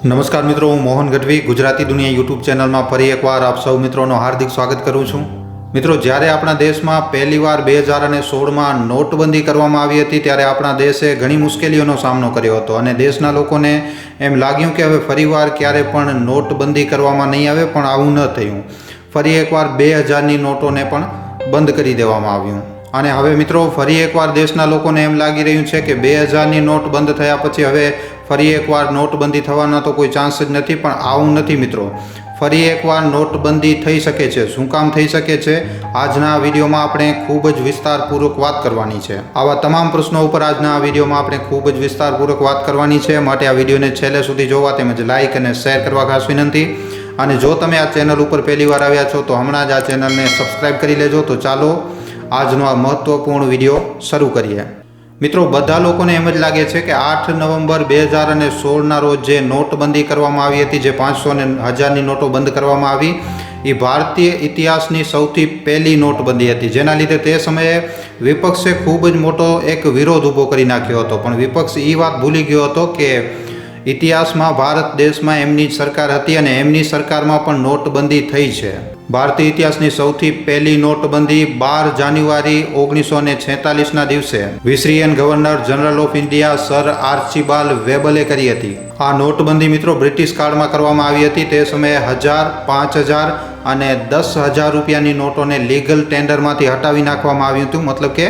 નમસ્કાર મિત્રો, હું મોહન ગઢવી ગુજરાતી દુનિયા યુટ્યુબ ચેનલમાં ફરી એકવાર આપ સૌ મિત્રોનો હાર્દિક સ્વાગત કરું છું. મિત્રો, જ્યારે આપણા દેશમાં પહેલીવાર 2016માં નોટબંધી કરવામાં આવી હતી ત્યારે આપણા દેશે ઘણી મુશ્કેલીઓનો સામનો કર્યો હતો અને દેશના લોકોને એમ લાગ્યું કે હવે ફરીવાર ક્યારે પણ નોટબંધી કરવામાં નહીં આવે, પણ આવું ન થયું. ફરી એકવાર 2000ની નોટોને પણ બંધ કરી દેવામાં આવ્યું અને હવે મિત્રો ફરી એકવાર દેશના લોકોને એમ લાગી રહ્યું છે કે 2000ની નોટ બંધ થયા પછી હવે ફરી એકવાર નોટબંધી થવાના તો કોઈ ચાન્સ જ નથી. પણ આવું નથી મિત્રો, ફરી એકવાર નોટબંધી થઈ શકે છે. શું કામ થઈ શકે છે, આજના વિડીયોમાં આપણે ખૂબ જ વિસ્તારપૂર્વક વાત કરવાની છે. આવા તમામ પ્રશ્નો ઉપર આજના વિડીયોમાં આપણે ખૂબ જ વિસ્તારપૂર્વક વાત કરવાની છે. માટે આ વિડીયોને છેલ્લે સુધી જોવા તેમજ લાઇક અને શેર કરવા ખાસ વિનંતી. અને જો તમે આ ચેનલ ઉપર પહેલીવાર આવ્યા છો તો હમણાં જ આ ચેનલને સબસ્ક્રાઈબ કરી લેજો. તો ચાલો આજનો આ મહત્વપૂર્ણ વિડીયો શરૂ કરીએ. મિત્રો, બધા લોકોને એમ જ લાગે છે કે 8 નવેમ્બર 2016ના રોજ જે નોટબંધી કરવામાં આવી હતી, જે 500 અને 1000ની નોટો બંધ કરવામાં આવી, એ ભારતીય ઇતિહાસની સૌથી પહેલી નોટબંધી હતી. જેના લીધે તે સમયે વિપક્ષે ખૂબ જ મોટો એક વિરોધ ઊભો કરી નાખ્યો હતો. પણ વિપક્ષ એ વાત ભૂલી ગયો હતો કે ઇતિહાસમાં ભારત દેશમાં એમની જ સરકાર હતી અને એમની સરકારમાં પણ નોટબંધી થઈ છે. ભારતીય ઇતિહાસની સૌથી પહેલી નોટબંધી 12 જાન્યુઆરી 1946ના દિવસે વિસરીયન governor general of India sir Archibald વેબલે કરી હતી. આ નોટબંધી મિત્રો બ્રિટિશ કાળમાં કરવામાં આવી હતી. તે સમયે 1000, 5000 અને 10,000 રૂપિયાની નોટોને લીગલ ટેન્ડરમાંથી હટાવી નાખવામાં આવ્યું હતું, મતલબ કે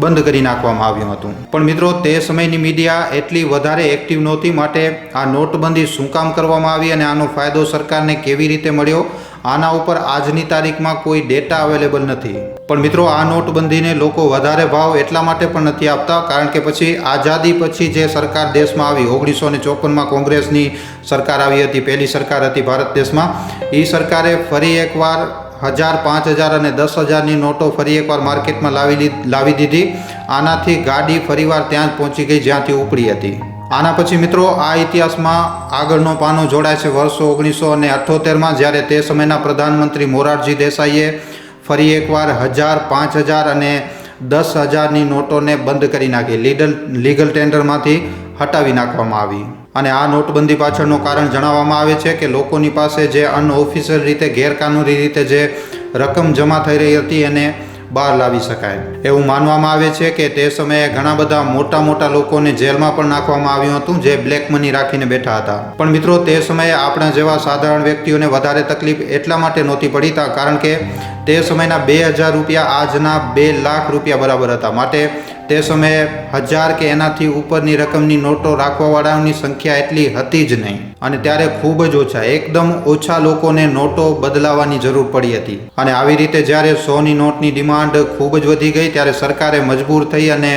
બંધ કરી નાખવામાં આવ્યું હતું. પણ મિત્રો, તે સમયની મીડિયા એટલી વધારે એક્ટિવ નહોતી. માટે આ નોટબંધી શું કામ કરવામાં આવી અને આનો ફાયદો સરકારને કેવી રીતે મળ્યો, આના ઉપર આજની તારીખમાં કોઈ ડેટા અવેલેબલ નથી. પણ મિત્રો, આ નોટબંધીને લોકો વધારે ભાવ એટલા માટે પણ નથી આપતા કારણ કે પછી આઝાદી પછી જે સરકાર દેશમાં આવી, 1954માં કોંગ્રેસની સરકાર આવી હતી, પહેલી સરકાર હતી ભારત દેશમાં. એ સરકારે ફરી એકવાર 1000, 5000 અને 10,000ની નોટો ફરી એકવાર માર્કેટમાં લાવી દીધી. આનાથી ગાડી ફરીવાર ત્યાં જ પહોંચી ગઈ જ્યાંથી ઉપડી હતી. આના પછી મિત્રો આ ઇતિહાસમાં આગળનો પાનો જોડાય છે વર્ષો 1978માં, જ્યારે તે સમયના પ્રધાનમંત્રી મોરારજી દેસાઈએ ફરી એકવાર 1000, 5000 અને 10,000ની નોટોને બંધ કરી નાખી, લીગલ ટેન્ડરમાંથી હટાવી નાખવામાં આવી. અને આ નોટબંધી પાછળનું કારણ જણાવવામાં આવે છે કે લોકોની પાસે જે અનઓફિશિયલ રીતે, ગેરકાનૂની રીતે જે રકમ જમા થઈ રહી હતી એને બહાર લાવી શકાય. એવું માનવામાં આવે છે કે તે સમયે ઘણા બધા મોટા લોકોને જેલમાં પણ નાખવામાં આવ્યું હતું, જે બ્લેક મની રાખીને બેઠા હતા. પણ મિત્રો, તે સમયે આપણા જેવા સાધારણ વ્યક્તિઓને વધારે તકલીફ એટલા માટે નહોતી પડી કારણ કે તે સમયના 2000 રૂપિયા આજના 2 લાખ રૂપિયા બરાબર હતા. માટે તે સમયે 1000 કે એનાથી ઉપરની રકમની નોટો રાખવાવાળાની સંખ્યા એટલી હતી જ નહીં. અને ત્યારે ખૂબ જ ઓછા, એકદમ ઓછા લોકોને નોટો બદલાવાની જરૂર પડી હતી. અને આવી રીતે જ્યારે 100ની નોટની ડિમાન્ડ ખૂબ જ વધી ગઈ ત્યારે સરકારે મજબૂર થઈ અને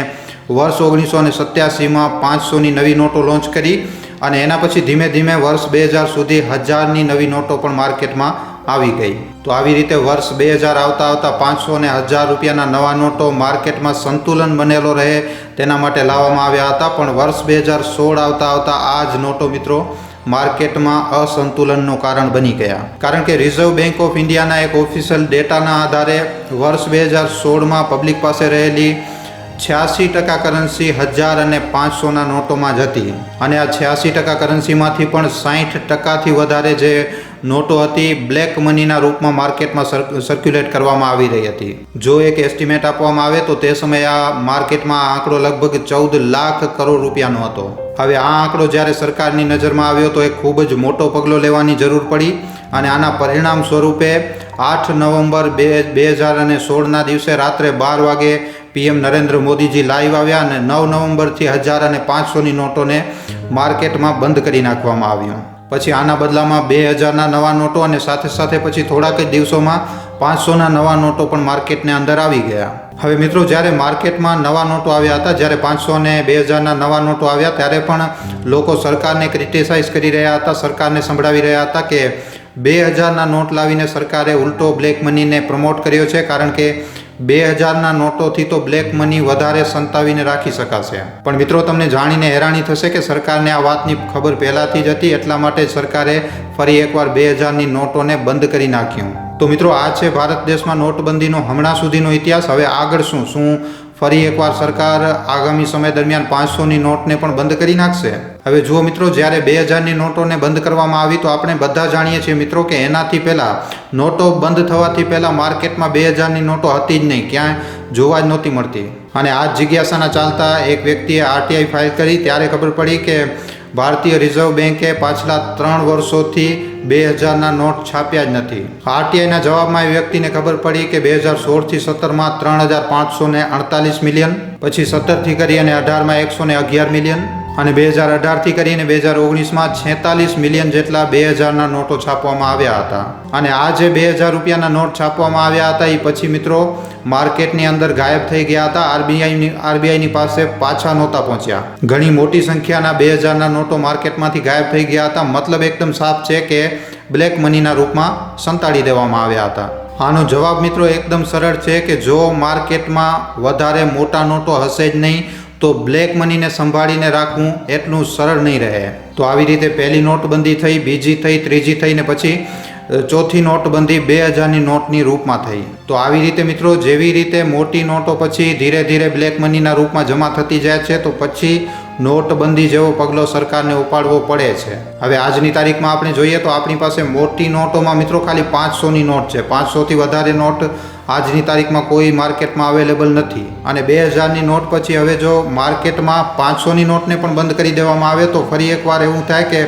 વર્ષ 1987માં 500ની નવી નોટો લોન્ચ કરી. અને એના પછી ધીમે ધીમે વર્ષ 2000 સુધી 1000ની નવી નોટો પણ માર્કેટમાં આવી ગઈ. તો આવી રીતે વર્ષ 2000 આવતા 500 અને 1000 રૂપિયાના નવા નોટો માર્કેટમાં સંતુલન બનેલો રહે તેના માટે લાવવામાં આવ્યા હતા. પણ વર્ષ 2016 આવતા આ જ નોટો મિત્રો માર્કેટમાં અસંતુલનનું કારણ બની ગયા. કારણ કે રિઝર્વ બેંક ઓફ ઇન્ડિયાના એક ઓફિશિયલ ડેટાના આધારે વર્ષ 2016માં પબ્લિક પાસે રહેલી 86% કરન્સી 1000 અને 500ના નોટોમાં જ હતી. અને આ 86% કરન્સીમાંથી પણ 60%થી વધારે જે નોટો હતી બ્લેક મનીના રૂપમાં માર્કેટમાં સર્ક્યુલેટ કરવામાં આવી રહી હતી. જો એક એસ્ટિમેટ આપવામાં આવે તો તે સમયે આ માર્કેટમાં આ આંકડો લગભગ 14 લાખ કરોડ રૂપિયાનો હતો. હવે આ આંકડો જ્યારે સરકારની નજરમાં આવ્યો તો એક ખૂબ જ મોટો પગલો લેવાની જરૂર પડી. અને આના પરિણામ સ્વરૂપે 8 નવેમ્બર 2016ના દિવસે રાત્રે 12 વાગે PM નરેન્દ્ર મોદીજી લાઈવ આવ્યા અને 9 નવેમ્બરથી 1000 અને 500ની નોટોને માર્કેટમાં બંધ કરી નાખવામાં આવ્યું. પછી આના બદલામાં 2000ના નવા નોટો અને સાથે સાથે પછી થોડાક જ દિવસોમાં 500ના નવા નોટો પણ માર્કેટને અંદર આવી ગયા. હવે મિત્રો, જ્યારે માર્કેટમાં નવા નોટો આવ્યા હતા, જ્યારે 500 અને 2000ના નવા નોટો આવ્યા ત્યારે પણ લોકો સરકારને ક્રિટિસાઇઝ કરી રહ્યા હતા, સરકારને સંભળાવી રહ્યા હતા કે 2000ના નોટ લાવીને સરકારે ઉલટો બ્લેક મનીને પ્રમોટ કર્યો છે. કારણ કે 2000ના નોટોથી તો બ્લેક મની વધારે સંતાવીને રાખી શકાશે. પણ મિત્રો, તમને જાણીને હેરાની થશે કે સરકારને આ વાતની ખબર પહેલાંથી જ હતી, એટલા માટે જ સરકારે ફરી એકવાર 2000ની નોટોને બંધ કરી નાખ્યું. તો મિત્રો, આ છે ભારત દેશમાં નોટબંધીનો હમણાં સુધીનો ઇતિહાસ. હવે આગળ શું ફરી એકવાર સરકાર આગામી સમય દરમિયાન 500ની નોટને પણ બંધ કરી નાખશે? હવે જુઓ મિત્રો, જ્યારે 2000ની નોટોને બંધ કરવામાં આવી તો આપણે બધા જાણીએ છીએ મિત્રો કે એનાથી પહેલાં નોટો બંધ થવાથી પહેલાં માર્કેટમાં 2000ની નોટો હતી જ નહીં, ક્યાંય જોવા જ નહોતી મળતી. અને આ જ જિજ્ઞાસાના ચાલતા એક વ્યક્તિએ આરટીઆઈ ફાઇલ કરી ત્યારે ખબર પડી કે ભારતીય રિઝર્વ બેન્કે પાછલા 3 વર્ષોથી 2000ના નોટ છાપ્યા જ નથી. આરટીઆઈના જવાબમાં એ વ્યક્તિને ખબર પડી કે 2016થી 17માં 3548 મિલિયન, પછી 17થી કરી અને 18માં 111 મિલિયન, અને 2018થી કરીને 2019માં 46 મિલિયન જેટલા 2000ના નોટો છાપવામાં આવ્યા હતા. અને આ જે 2000 રૂપિયાના નોટ છાપવામાં આવ્યા હતા એ પછી મિત્રો માર્કેટની અંદર ગાયબ થઈ ગયા હતા. આરબીઆઈની પાસે પાછા નહોતા પહોંચ્યા. ઘણી મોટી સંખ્યાના 2000ના નોટો માર્કેટમાંથી ગાયબ થઈ ગયા હતા. મતલબ એકદમ સાફ છે કે બ્લેક મનીના રૂપમાં સંતાડી દેવામાં આવ્યા હતા. આનો જવાબ મિત્રો એકદમ સરળ છે કે જો માર્કેટમાં વધારે મોટા નોટો હશે જ નહીં તો બ્લેક મનીને સંભાળીને રાખવું એટલું સરળ નહીં રહે. તો આવી રીતે પહેલી નોટબંધી થઈ, બીજી થઈ, ત્રીજી થઈ ને પછી ચોથી નોટબંધી 2000ની નોટની રૂપમાં થઈ. તો આવી રીતે મિત્રો જેવી રીતે મોટી નોટો પછી ધીરે ધીરે બ્લેક મનીના રૂપમાં જમા થતી જાય છે તો પછી નોટબંધી જેવો પગલો સરકારને ઉપાડવો પડે છે. હવે આજની તારીખમાં આપણે જોઈએ તો આપણી પાસે મોટી નોટોમાં મિત્રો ખાલી 500ની નોટ છે. 500થી વધારે નોટ આજની તારીખમાં કોઈ માર્કેટમાં અવેલેબલ નથી. અને 2000ની નોટ પછી હવે જો માર્કેટમાં 500ની નોટને પણ બંધ કરી દેવામાં આવે તો ફરી એકવાર એવું થાય કે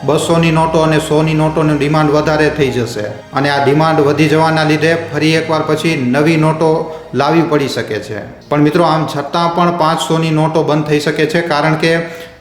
200ની નોટો અને 100ની નોટોની ડિમાન્ડ વધારે થઈ જશે. અને આ ડિમાન્ડ વધી જવાના લીધે ફરી એકવાર પછી નવી નોટો લાવવી પડી શકે છે. પણ મિત્રો આમ છતાં પણ 500ની નોટો બંધ થઈ શકે છે, કારણ કે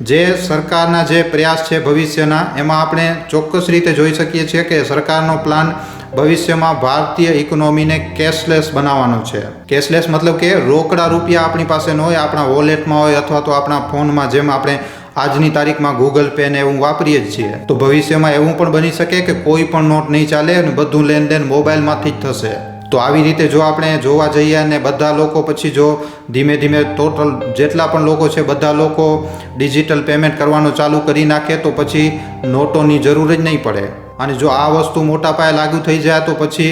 જે સરકારના જે પ્રયાસ છે ભવિષ્યના, એમાં આપણે ચોક્કસ રીતે જોઈ શકીએ છીએ કે સરકારનો પ્લાન ભવિષ્યમાં ભારતીય ઇકોનોમીને કેશલેસ બનાવવાનો છે. કેશલેસ મતલબ કે રોકડા રૂપિયા આપણી પાસે ન હોય, આપણા વોલેટમાં હોય અથવા તો આપણા ફોનમાં, જેમ આપણે આજની તારીખમાં ગૂગલ પે ને એવું વાપરીએ જ છીએ. તો ભવિષ્યમાં એવું પણ બની શકે કે કોઈ પણ નોટ નહીં ચાલે અને બધું લેનદેન મોબાઈલમાંથી જ થશે. તો આવી રીતે જો આપણે જોવા જઈએ અને બધા લોકો પછી જો ધીમે ધીમે ટોટલ જેટલા પણ લોકો છે બધા લોકો ડિજિટલ પેમેન્ટ કરવાનું ચાલુ કરી નાખે તો પછી નોટોની જરૂર જ નહીં પડે. અને જો આ વસ્તુ મોટા પાયે લાગુ થઈ જાય તો પછી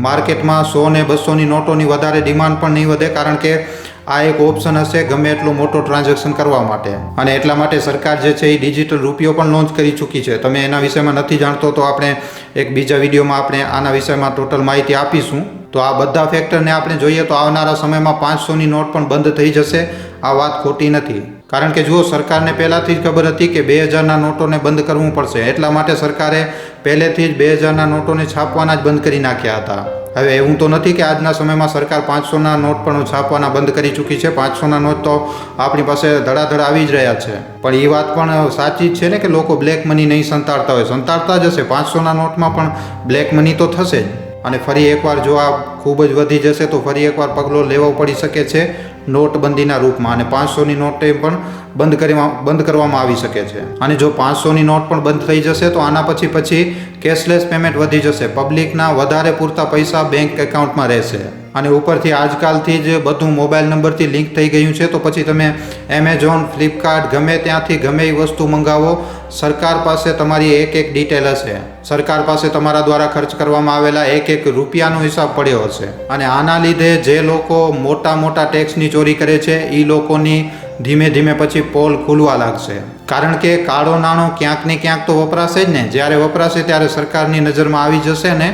માર્કેટમાં 100 ને 200ની નોટોની વધારે ડિમાન્ડ પણ નહીં વધે, કારણ કે આ એક ઓપ્શન હશે ગમે એટલો મોટો ટ્રાન્ઝેક્શન કરવા માટે. અને એટલા માટે સરકાર જે છે એ ડિજિટલ રૂપિયો પણ લોન્ચ કરી ચૂકી છે. તમે એના વિષયમાં નથી જાણતો તો આપણે એક બીજા વિડીયોમાં આપણે આના વિષયમાં ટોટલ માહિતી આપીશું. તો આ બધા ફેક્ટરને આપણે જોઈએ તો આવનારા સમયમાં 500ની નોટ પણ બંધ થઈ જશે. આ વાત ખોટી નથી, કારણ કે જુઓ સરકારને પહેલાંથી જ ખબર હતી કે 2000ના નોટોને બંધ કરવું પડશે. એટલા માટે સરકારે પહેલેથી જ 2000ના નોટોને છાપવાના જ બંધ કરી નાખ્યા હતા. હવે એવું તો નથી કે આજના સમયમાં સરકાર 500ના નોટ પણ છાપવાના બંધ કરી ચૂકી છે. 500ના નોટ તો આપણી પાસે ધડાધડ આવી જ રહ્યા છે. પણ એ વાત પણ સાચી જ છે ને કે લોકો બ્લેક મની નહીં સંતાડતા હોય, સંતાડતા જ હશે. 500ના નોટમાં પણ બ્લેક મની તો થશે જ. અને ફરી એકવાર જો આ ખૂબ જ વધી જશે તો ફરી એકવાર પગલો લેવો પડી શકે છે નોટબંધીના રૂપમાં. અને 500ની નોટે પણ બંધ કરવામાં આવી શકે છે. અને જો 500ની નોટ પણ બંધ થઈ જશે તો આના પછી કેશલેસ પેમેન્ટ વધી જશે. પબ્લિકના વધારે પૂરતા પૈસા બેંક એકાઉન્ટમાં રહેશે. અને ઉપરથી આજકાલથી જ બધું મોબાઈલ નંબરથી લિંક થઈ ગયું છે. તો પછી તમે એમેઝોન, ફ્લિપકાર્ટ ગમે ત્યાંથી ગમે એ વસ્તુ મંગાવો, સરકાર પાસે તમારી એક ડિટેલ હશે. સરકાર પાસે તમારા દ્વારા ખર્ચ કરવામાં આવેલા એક રૂપિયાનો હિસાબ પડ્યો હશે. અને આના લીધે જે લોકો મોટા ટેક્સની ચોરી કરે છે એ લોકોની ધીમે ધીમે પછી પોલ ખુલવા લાગશે. કારણ કે કાળો નાણો ક્યાંક ને ક્યાંક તો વપરાશે જ ને. જ્યારે વપરાશે ત્યારે સરકારની નજરમાં આવી જશે ને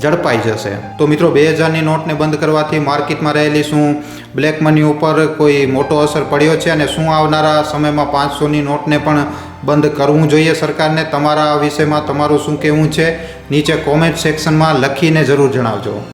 ઝડપાઈ જશે. તો મિત્રો 2000ની નોટને બંધ કરવાથી માર્કેટમાં રહેલી શું બ્લેક મની ઉપર કોઈ મોટો અસર પડ્યો છે, અને શું આવનારા સમયમાં 500ની નોટને પણ બંધ કરવું જોઈએ સરકારને? તમારા આ વિષયમાં તમારું શું કહેવું છે નીચે કોમેન્ટ સેક્શનમાં લખીને જરૂર જણાવજો.